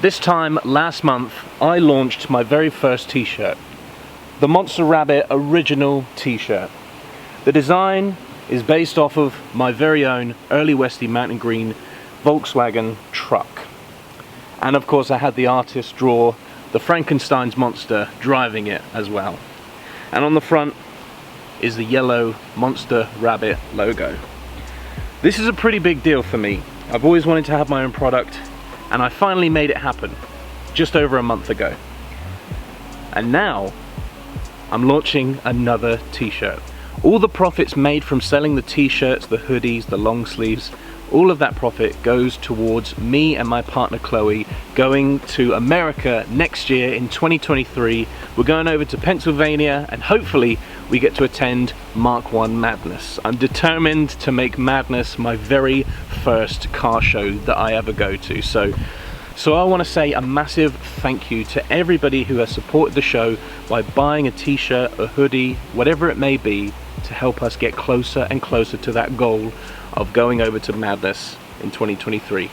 This time last month I launched my very first t-shirt, the Monster Rabbit original t-shirt. The design is based off of my very own early Westy mountain green Volkswagen truck. And of course I had the artist draw the Frankenstein's monster driving it as well. And on the front is the yellow Monster Rabbit logo. This is a pretty big deal for me. I've always wanted to have my own product, and I finally made it happen just over a month ago. And now I'm launching another t-shirt. All the profits made from selling the t-shirts, the hoodies, the long sleeves, all of that profit goes towards me and my partner Chloe going to America next year in 2023. We're going over to Pennsylvania and hopefully we get to attend Mark I Madness. I'm determined to make Madness my very first car show that I ever go to. So I want to say a massive thank you to everybody who has supported the show by buying a t-shirt, a hoodie, whatever it may be, to help us get closer and closer to that goal of going over to Madness in 2023.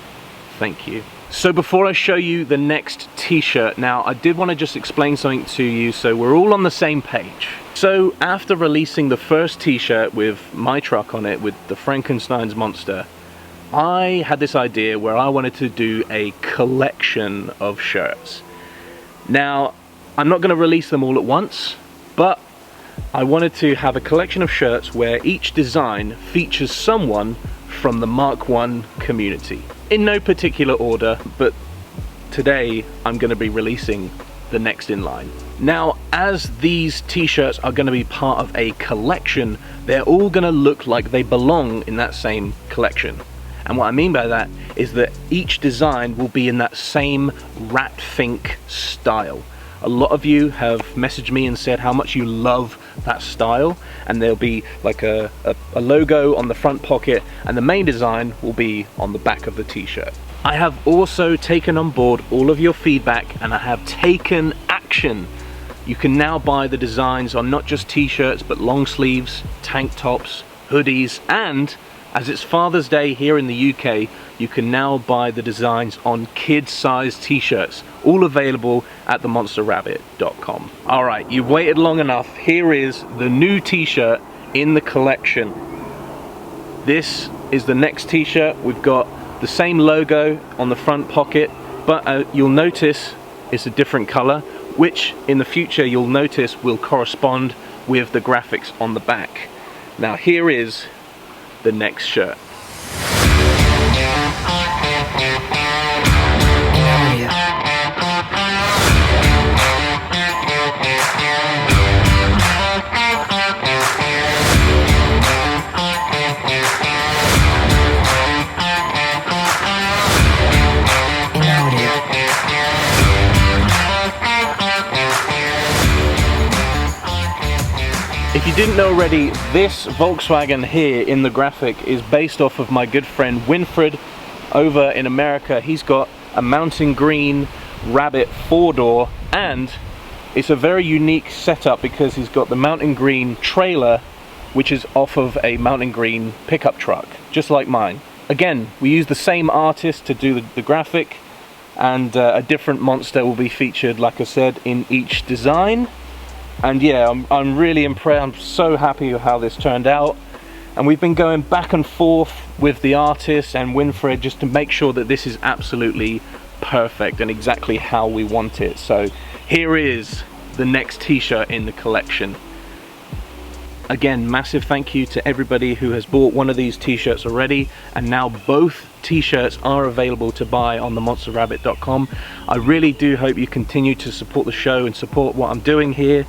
Thank you. So before I show you the next t-shirt, now I did want to just explain something to you so we're all on the same page. So after releasing the first t-shirt with my truck on it with the Frankenstein's monster, I had this idea where I wanted to do a collection of shirts. Now, I'm not going to release them all at once, but I wanted to have a collection of shirts where each design features someone from the Mark I community. In no particular order, but today I'm going to be releasing the next in line. Now, as these t-shirts are going to be part of a collection, they're all going to look like they belong in that same collection. And what I mean by that is that each design will be in that same rat fink style. A lot of you have messaged me and said how much you love that style, and there'll be like a logo on the front pocket and the main design will be on the back of the t-shirt. I have also taken on board all of your feedback and I have taken action. You can now buy the designs on not just t-shirts but long sleeves, tank tops, hoodies, and as it's Father's Day here in the UK, you can now buy the designs on kid-sized t-shirts, all available at themonsterrabbit.com. Alright, you've waited long enough. Here is the new t-shirt in the collection. This is the next t-shirt. We've got the same logo on the front pocket, but you'll notice it's a different color, which in the future you'll notice will correspond with the graphics on the back. Now here is the next shirt. If you didn't know already, this Volkswagen here in the graphic is based off of my good friend Winfred over in America. He's got a mountain green Rabbit 4-door, and it's a very unique setup because he's got the mountain green trailer which is off of a mountain green pickup truck, just like mine. Again, we use the same artist to do the graphic, and a different monster will be featured, like I said, in each design. And yeah, I'm really impressed. I'm so happy with how this turned out. And we've been going back and forth with the artist and Winfred just to make sure that this is absolutely perfect and exactly how we want it. So here is the next t-shirt in the collection. Again, massive thank you to everybody who has bought one of these t-shirts already, and now both t-shirts are available to buy on themonsterrabbit.com. I really do hope you continue to support the show and support what I'm doing here.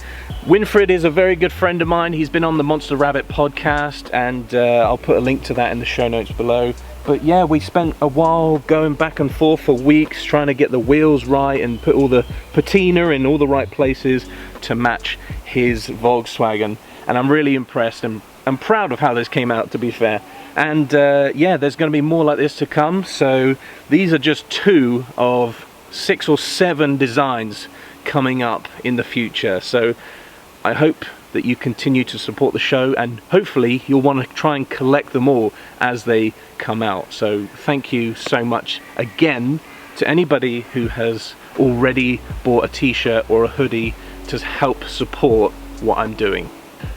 Winfred is a very good friend of mine. He's been on the Monster Rabbit podcast, and I'll put a link to that in the show notes below. But yeah, we spent a while going back and forth for weeks trying to get the wheels right and put all the patina in all the right places to match his Volkswagen. And I'm really impressed and I'm proud of how this came out, to be fair. And yeah, there's going to be more like this to come. So these are just 2 of 6 or 7 designs coming up in the future. So I hope that you continue to support the show, and hopefully you'll want to try and collect them all as they come out. So thank you so much again to anybody who has already bought a t-shirt or a hoodie to help support what I'm doing.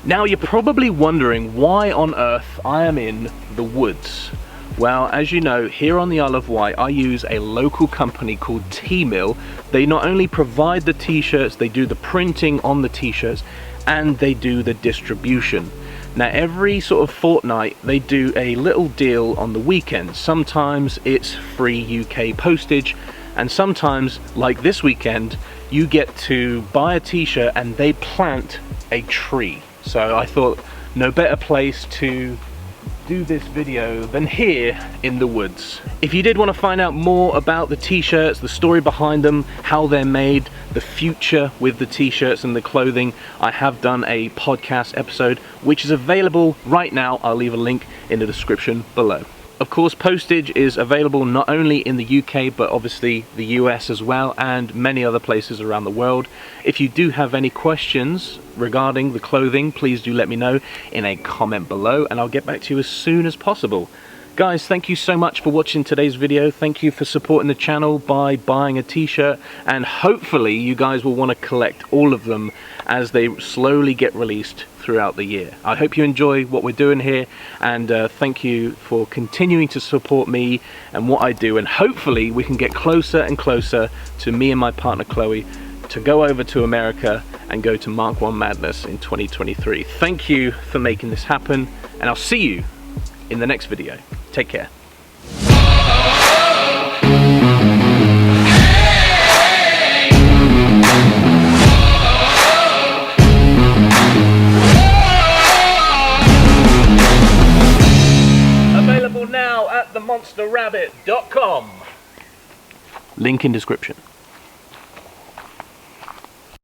Now you're probably wondering why on earth I am in the woods. Well, as you know, here on the Isle of Wight I use a local company called T-Mill. They not only provide the t-shirts, they do the printing on the t-shirts and they do the distribution. Now every sort of fortnight they do a little deal on the weekend. Sometimes it's free UK postage, and sometimes, like this weekend, you get to buy a t-shirt and they plant a tree. So I thought no better place to do this video than here in the woods. If you did want to find out more about the t-shirts, the story behind them, how they're made, the future with the t-shirts and the clothing, I have done a podcast episode which is available right now. I'll leave a link in the description below. Of course, postage is available not only in the UK but obviously the US as well, and many other places around the world. If you do have any questions regarding the clothing, please do let me know in a comment below and I'll get back to you as soon as possible. Guys, thank you so much for watching today's video. Thank you for supporting the channel by buying a t-shirt, and hopefully you guys will want to collect all of them as they slowly get released throughout the year. I hope you enjoy what we're doing here, and thank you for continuing to support me and what I do, and hopefully we can get closer and closer to me and my partner Chloe to go over to America and go to Mark 1 Madness in 2023. Thank you for making this happen, and I'll see you in the next video. Take care. Available now at themonsterrabbit.com. Link in description.